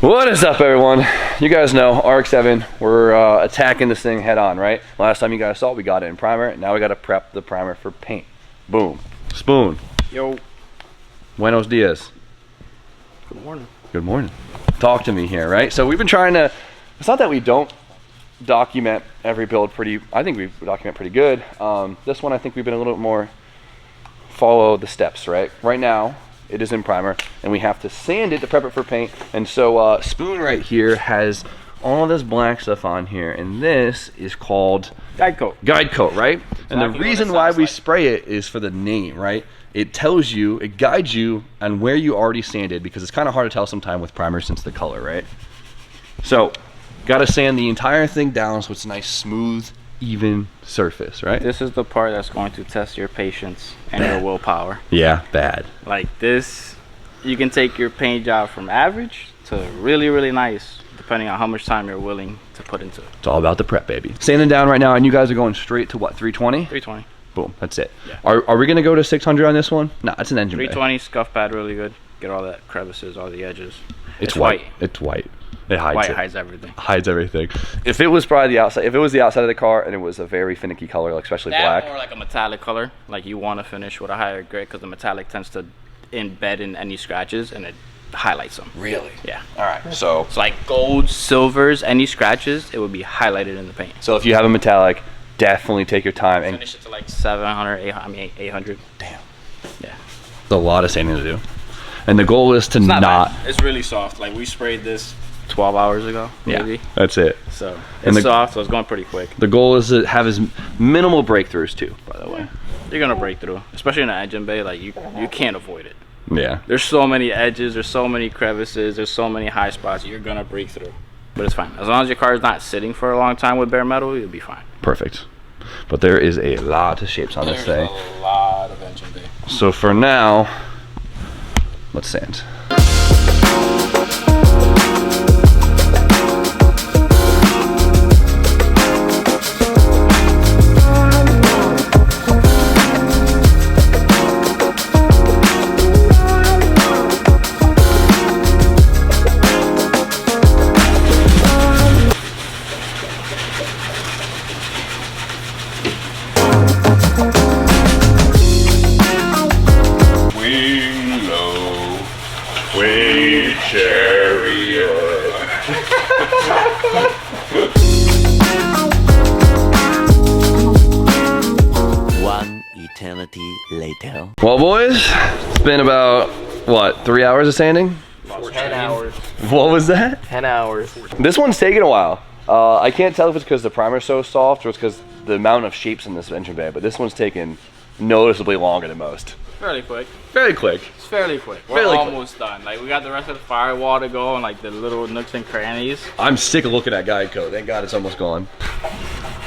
What is up, everyone? You guys know RX7, we're attacking this thing head on, right? Last time you guys saw it, we got it in primer. Now we got to prep the primer for paint. Boom. Spoon. Yo. Buenos dias. Good morning. Good morning. Talk to me here, right? So we've been trying to, it's not that we don't document every build I think we document pretty good. This one, I think we've been a little bit more follow the steps, right? Right now, it is in primer, and we have to sand it to prep it for paint. And so Spoon right here has all this black stuff on here, and this is called Guide coat. Guide coat, right? Exactly. And the reason why we spray it is for the name, right? It tells you, it guides you on where you already sanded, because it's kind of hard to tell sometimes with primer since the color, right? So, gotta sand the entire thing down so it's a nice, smooth, even surface, right? This is the part that's going to test your patience and your willpower. Yeah, bad. Like this, you can take your paint job from average to really, really nice, depending on how much time you're willing to put into it. It's all about the prep, baby. Sanding down right now, and you guys are going straight to what, 320? 320. Boom, that's it. Yeah. Are we gonna go to 600 on this one? No, it's an engine bay. 320, scuff pad really good. Get all that crevices, all the edges. It's white. It's white. It hides White it. hides everything. Hides everything. If it was probably the outside, if it was the outside of the car and it was a very finicky color, like especially black. Or like a metallic color, like you want to finish with a higher grade, because the metallic tends to embed in any scratches and it highlights them. Really? Yeah. All right. So like gold, silvers, any scratches, it would be highlighted in the paint. if you have a metallic, definitely take your time and Finish it to like 700, 800, I mean 800. Damn. Yeah. There's a lot of sanding to do. And the goal is to It's not not bad. It's really soft. Like we sprayed this 12 hours ago, maybe. Yeah, that's it. So And it's soft, so it's going pretty quick. The goal is to have as minimal breakthroughs too, by the way. You're gonna break through, especially in an engine bay. Like you can't avoid it. Yeah. There's so many edges, there's so many crevices, there's so many high spots. You're gonna break through, but it's fine as long as your car is not sitting for a long time with bare metal. You'll be fine. Perfect. But there is a lot of shapes on this thing. A lot of engine bay. So for now, let's sand. One eternity later. Well, boys, it's been about, what, 3 hours of sanding? 10 hours. What was that? 10 hours. This one's taking a while. I can't tell if it's because the primer's so soft or it's because the amount of shapes in this engine bay, but this one's taking noticeably longer than most. Fairly quick. Fairly quick. It's fairly quick. We're Fairly quick. almost done. Like we got the rest of the firewall to go and like the little nooks and crannies. I'm sick of looking at guide coat. Thank God it's almost gone.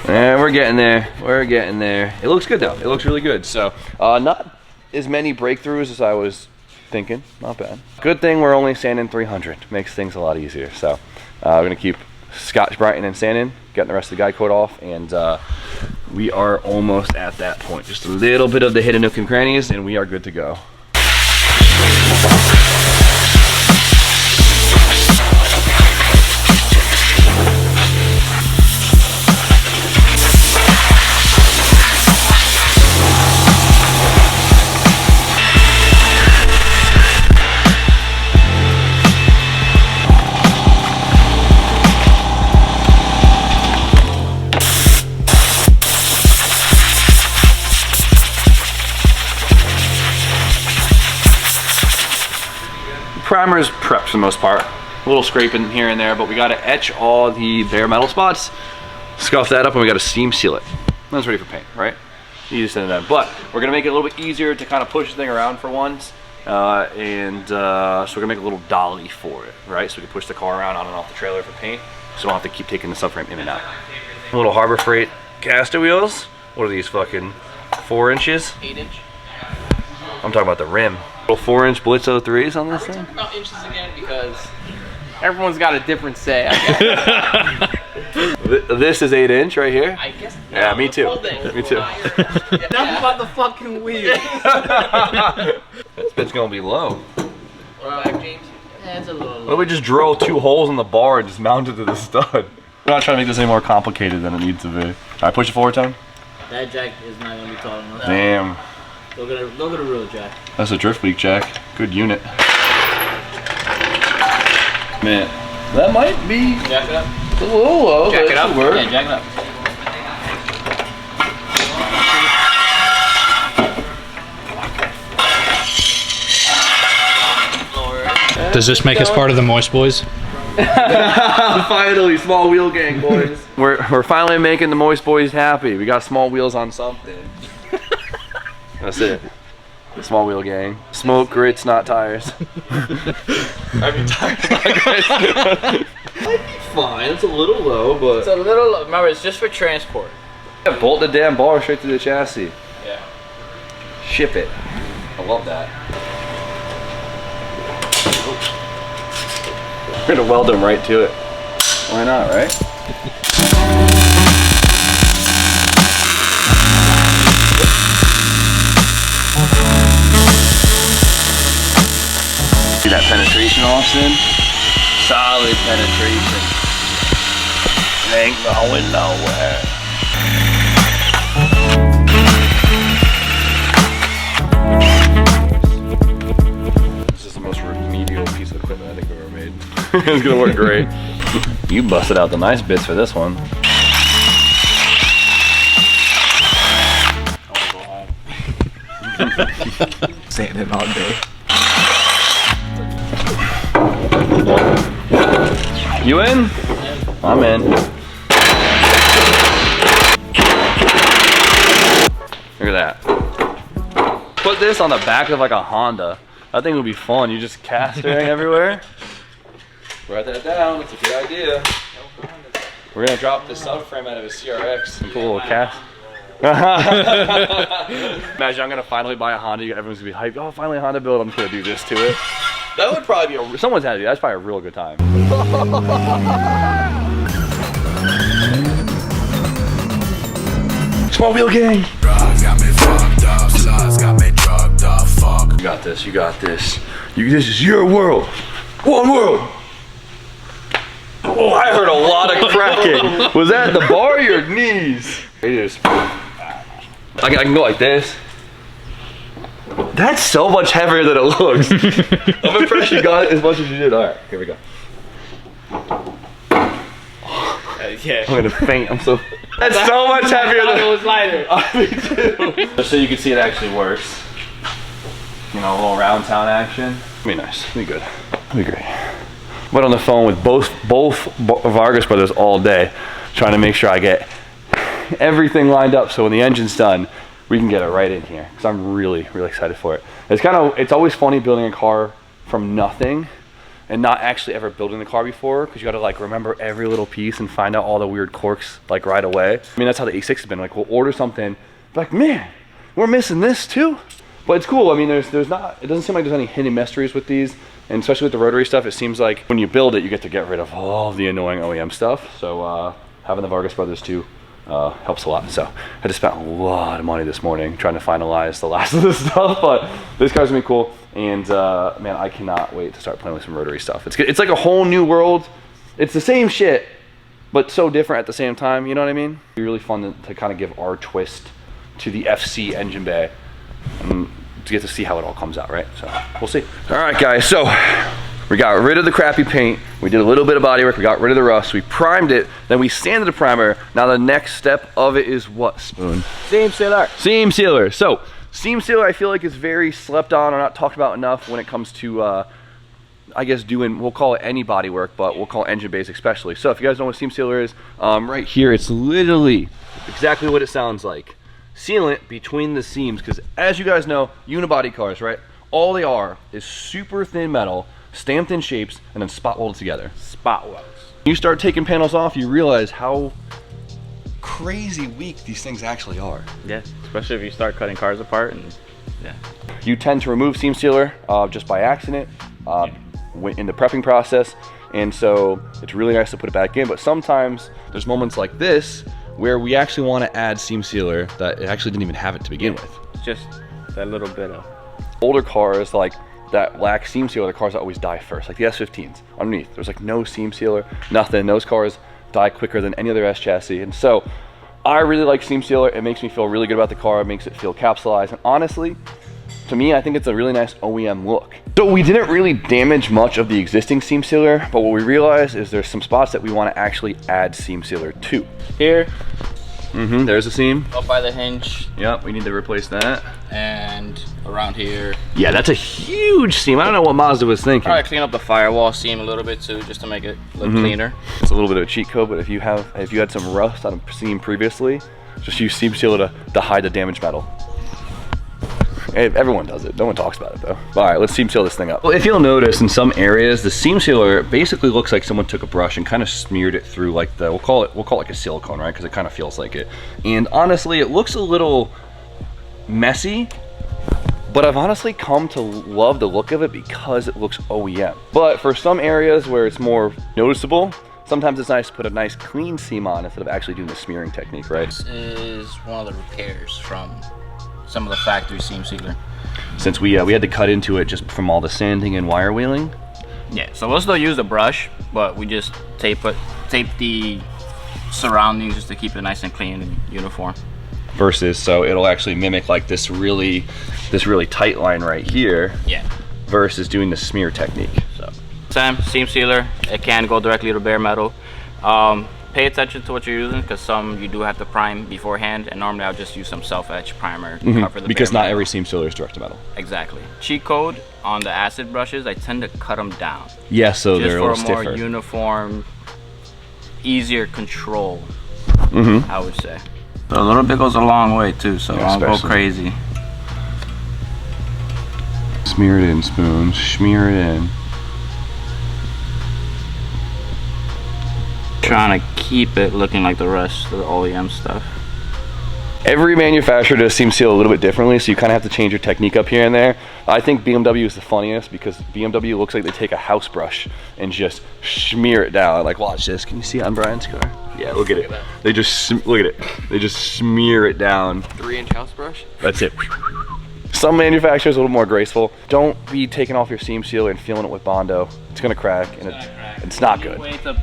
And we're getting there. We're getting there. It looks good though. It looks really good. So not as many breakthroughs as I was thinking. Not bad. Good thing we're only sanding 300. Makes things a lot easier. So we're gonna keep Scotch brightening and sanding, getting the rest of the guide coat off, and we are almost at that point. Just a little bit of the hidden nook and crannies, and we are good to go. Primer's prepped for the most part. A little scraping here and there, but we gotta etch all the bare metal spots, scuff that up, and we gotta steam seal it. That's ready for paint, right? Easy to send it down. But we're gonna make it a little bit easier to kind of push the thing around for once. So we're gonna make a little dolly for it, right? So we can push the car around on and off the trailer for paint, so we don't have to keep taking the subframe in and out. Little Harbor Freight caster wheels. What are these, fucking 4 inches? 8 inch. I'm talking about the rim. Little 4-inch Blitz 03s on this We're thing? talking about inches again because everyone's got a different say. I guess. This is 8-inch right here? I guess Yeah, me the too. full thing. Me too. Enough about the fucking wheel. This bit's gonna be low. Back, James. Yeah, it's a little What if we just drill 2 holes in the bar and just mount it to the stud? We're not trying to make this any more complicated than it needs to be. All right, push it forward, Tom. That jack is not gonna be tall enough. Damn. Look at a real jack. That's a drift leak jack. Good unit. Man, that might be Jack it up. a little low. Jack it up. Work. Yeah, jack it up. Does this make us part of the Moist Boys? Finally, small wheel gang, boys. we're finally making the Moist Boys happy. We got small wheels on something. That's it. Small wheel gang. Smoke, grits, not tires. I'd be tires, not grits. I'd be fine. It's a little low, but It's a little. Remember, it's just for transport. yeah, bolt the damn bar straight to the chassis. Yeah. Ship it. I love that. We're gonna weld them right to it. Why not, right? See that penetration, Austin? Solid penetration. It ain't going nowhere. This is the most remedial piece of equipment I think I've ever made. It's gonna work great. You busted out the nice bits for this one. Sanding all day. You in? I'm in. Look at that. Put this on the back of like a Honda. That thing would be fun. You just castering everywhere. Write that down. It's a good idea. We're gonna drop the subframe out of a CRX and put a little cast. Imagine I'm gonna finally buy a Honda. Everyone's gonna be hyped. Oh, finally a Honda build. I'm just gonna do this to it. That would probably be someone's had to do. That's probably a real good time. Small wheel gang. Drugs got me fucked up, sluts got me drugged up, fuck. You got this. You got this. This is your world. One world. Oh, I heard a lot of cracking. Was that the bar or your knees? It is. I can go like this. That's so much heavier than it looks. I'm impressed you got it as much as you did. All right, here we go. Yeah. I'm gonna faint. I'm so. That's so much heavier than it was lighter. Me too. Just so you can see it actually works. You know, a little round town action. It'll be nice. It'll be good. It'll be great. Went on the phone with both Vargas brothers all day, trying to make sure I get everything lined up so when the engine's done, we can get it right in here. Because I'm really, really excited for it. It's always funny building a car from nothing and not actually ever building the car before, because you got to like remember every little piece and find out all the weird quirks like right away. I mean, that's how the A6 has been. Like, we'll order something, like, man, we're missing this too. But it's cool. I mean, there's not. It doesn't seem like there's any hidden mysteries with these, and especially with the rotary stuff, it seems like when you build it, you get to get rid of all of the annoying OEM stuff. So having the Vargas brothers too helps a lot. So I just spent a lot of money this morning trying to finalize the last of this stuff, but this car's gonna be cool. And man, I cannot wait to start playing with some rotary stuff. It's like a whole new world. It's the same shit, but so different at the same time. You know what I mean? It'd be really fun to kind of give our twist to the FC engine bay. And to get to see how it all comes out, right? So we'll see. All right, guys, so we got rid of the crappy paint. We did a little bit of body work. We got rid of the rust. We primed it. Then we sanded the primer. Now the next step of it is what, Spoon? Seam sealer. Seam sealer. So seam sealer, I feel like is very slept on or not talked about enough when it comes to, I guess, doing, we'll call it any body work, but we'll call it engine bays especially. So if you guys know what seam sealer is, right here, it's literally exactly what it sounds like. Sealant between the seams, because as you guys know, unibody cars, right? All they are is super thin metal, stamped in shapes, and then spot welded together. Spot welds. You start taking panels off, you realize how crazy weak these things actually are. Yeah, especially if you start cutting cars apart and yeah. You tend to remove seam sealer just by accident in the prepping process, and so it's really nice to put it back in, but sometimes there's moments like this where we actually want to add seam sealer that it actually didn't even have it to begin with. It's just that little bit of. Older cars, like that lack seam sealer, the cars always die first. Like the S15s underneath, there's like no seam sealer, nothing. Those cars die quicker than any other S chassis. And so I really like seam sealer. It makes me feel really good about the car. It makes it feel capsulized. And honestly, to me, I think it's a really nice OEM look. So we didn't really damage much of the existing seam sealer, but what we realized is there's some spots that we want to actually add seam sealer to. Here, There's a seam. up by the hinge, Yep, we need to replace that. and around here. Yeah, that's a huge seam. I don't know what Mazda was thinking. Probably clean up the firewall seam a little bit too, just to make it look cleaner. It's a little bit of a cheat code, but if you had some rust on a seam previously, just use seam sealer to hide the damaged metal. Everyone does it. No one talks about it though. All right, let's seam seal this thing up. Well, if you'll notice, in some areas, the seam sealer basically looks like someone took a brush and kind of smeared it through like we'll call it like a silicone, right? Because it kind of feels like it. And honestly, it looks a little messy, but I've honestly come to love the look of it because it looks OEM. But for some areas where it's more noticeable, sometimes it's nice to put a nice clean seam on instead of actually doing the smearing technique, right? This is one of the repairs from some of the factory seam sealer. Since we had to cut into it just from all the sanding and wire wheeling. Yeah, so we'll still use the brush, but we just tape the surroundings just to keep it nice and clean and uniform. Versus, so it'll actually mimic like this really tight line right here. Yeah. Versus doing the smear technique. So, seam sealer, it can go directly to bare metal. Pay attention to what you're using, because some you do have to prime beforehand, and normally I'll just use some self-etch primer to cover the because bare not metal. every seam sealer is direct to metal. Exactly. Cheat code on the acid brushes, I tend to cut them down. Yeah, so just they're a for little a more stiffer. uniform, easier control, I would say. So a little bit goes a long way too, so Yeah, I'll go especially. crazy. Smear it in, spoon. Smear it in. Trying to keep it looking like the rest of the OEM stuff. Every manufacturer does seam seal a little bit differently, so you kind of have to change your technique up here and there. I think BMW is the funniest because BMW looks like they take a house brush and just smear it down. Like, watch this. Can you see it on Brian's car? Yeah, look at it. They just look at it. They just smear it down. 3-inch house brush. That's it. Some manufacturers are a little more graceful. Don't be taking off your seam sealer and feeling it with Bondo. It's gonna crack, and it's not good. The way to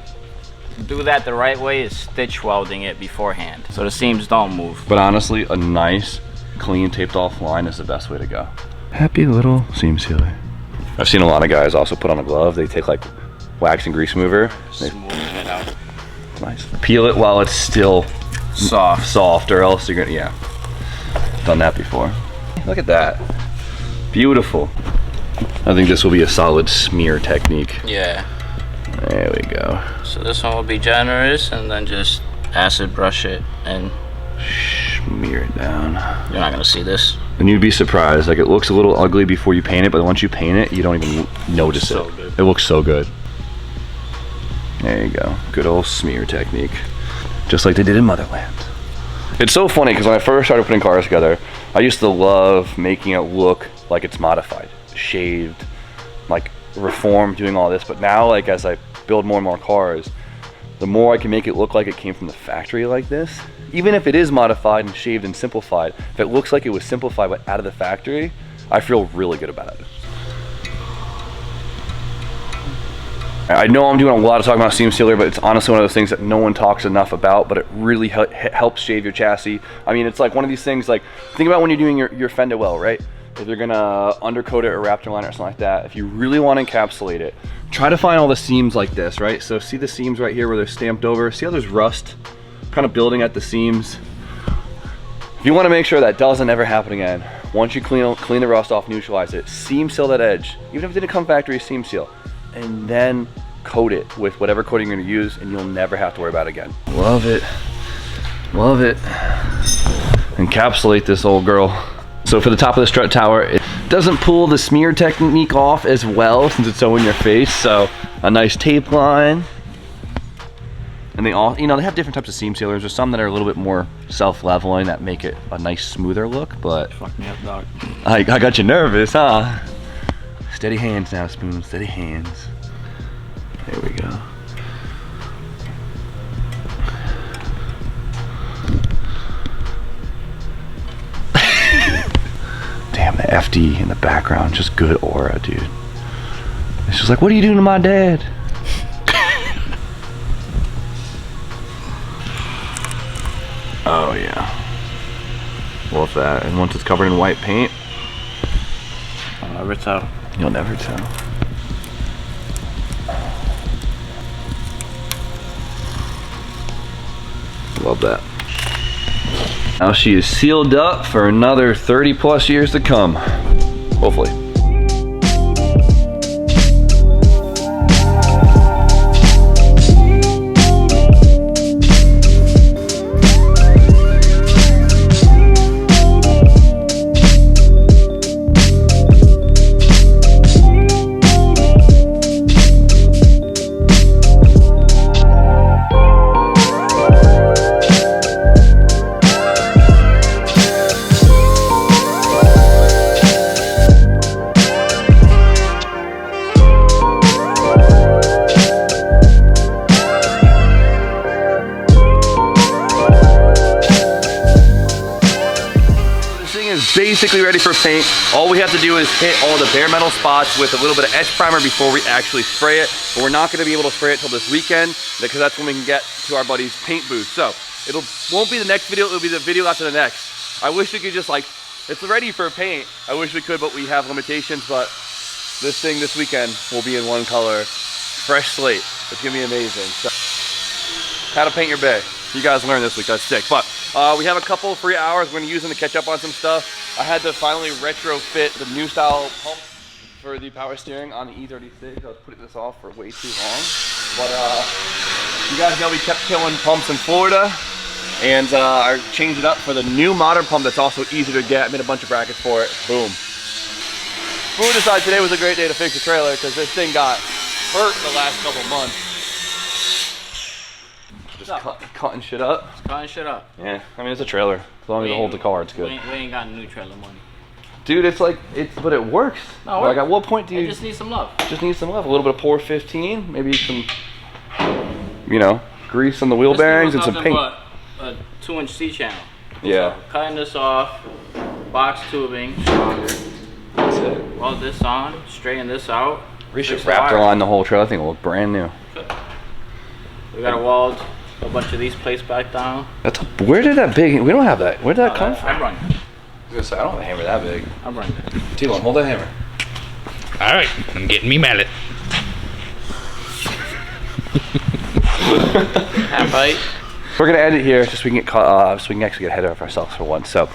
do that the right way is stitch welding it beforehand, so the seams don't move. But honestly, a nice, clean, taped off line is the best way to go. Happy little seam sealer. I've seen a lot of guys also put on a glove. They take like wax and grease remover. Smooth it out. Nice. Peel it while it's still soft, or else you're gonna, yeah. Done that before. Look at that. Beautiful. I think this will be a solid smear technique. Yeah. There we go. So this one will be generous, and then just acid brush it, and Smear it down. you're not gonna see this. And you'd be surprised. Like, it looks a little ugly before you paint it, but once you paint it, you don't even notice So it. good. It looks so good. There you go. Good old smear technique. Just like they did in Motherland. It's so funny because when I first started putting cars together, I used to love making it look like it's modified, shaved, like reformed, doing all this. But now, like, as I build more and more cars, the more I can make it look like it came from the factory like this. Even if it is modified and shaved and simplified, if it looks like it was simplified but out of the factory, I feel really good about it. I know I'm doing a lot of talking about seam sealer, but it's honestly one of those things that no one talks enough about, but it really helps shave your chassis. I mean, it's like one of these things, like, think about when you're doing your fender well, right? If you're gonna undercoat it or Raptor line or something like that, if you really want to encapsulate it, try to find all the seams like this, right? So see the seams right here where they're stamped over? See how there's rust kind of building at the seams? If you want to make sure that doesn't ever happen again, once you clean the rust off, neutralize it, seam seal that edge, even if it didn't come factory, seam seal, and then coat it with whatever coating you're going to use, and you'll never have to worry about it again. Love it. Love it. Encapsulate this old girl. So for the top of the strut tower, it doesn't pull the smear technique off as well since it's so in your face. So a nice tape line. And they all, you know, they have different types of seam sealers. There's some that are a little bit more self-leveling that make it a nice smoother look, but Fuck me up, dog. I got you nervous, huh? Steady hands now, Spoon, steady hands. There we go. Damn, that FD in the background, just good aura, dude. It's just like, what are you doing to my dad? Oh yeah. Love that. And once it's covered in white paint, I'll never tell. you'll never tell. Love that. Now she is sealed up for another 30 plus years to come. Hopefully. Basically ready for paint. All we have to do is hit all the bare metal spots with a little bit of etch primer before we actually spray it. But we're not going to be able to spray it till this weekend because that's when we can get to our buddy's paint booth. So it won't be the next video, it'll be the video after the next. I wish we could just like, it's ready for paint. I wish we could, but we have limitations. But this thing this weekend will be in one color, fresh slate. It's gonna be amazing. So, how to paint your bay. You guys learned this week, that's sick. But we have a couple free hours we're gonna use them to catch up on some stuff. I had to finally retrofit the new style pump for the power steering on the E36. I was putting this off for way too long. But you guys know we kept killing pumps in Florida. And I changed it up for the new modern pump that's also easy to get. I made a bunch of brackets for it. Boom. We decided today was a great day to fix the trailer because this thing got hurt the last couple months. Just cutting shit up. Just cutting shit up. Yeah, I mean it's a trailer. As long as it holds the car, it's good. We ain't got new trailer money. Dude, it's like but it works. No, like at what point do you just need some love? Just need some love. A little bit of pour 15, maybe some, you know, grease on the wheel bearings and some paint. A 2-inch C-channel. Yeah. So, cutting this off, box tubing, stronger. That's it. Weld this on, straighten this out. We should Raptor line the whole trailer. I think it'll look brand new. We gotta weld a bunch of these plates back down. Where did that big? We don't have that. Where did that come from? I'm running. I was gonna say I don't have a hammer that big. I'm running. T-Lone, hold that hammer. All right, I'm getting me mallet. Half height. We're gonna end it here just so we can get so we can actually get ahead of ourselves for once. So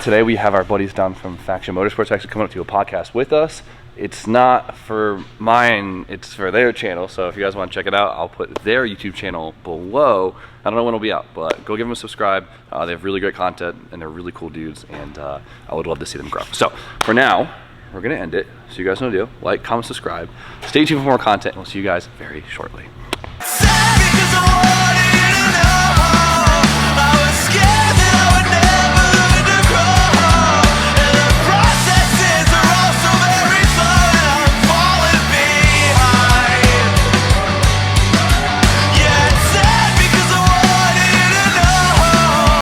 today we have our buddies down from Faction Motorsports actually coming up to a podcast with us. It's not for mine, it's for their channel. So if you guys want to check it out, I'll put their YouTube channel below. I don't know when it'll be out, but go give them a subscribe. They have really great content and they're really cool dudes, and I would love to see them grow. So for now, we're gonna end it. So you guys know what to do. Like, comment, subscribe. Stay tuned for more content, and we'll see you guys very shortly.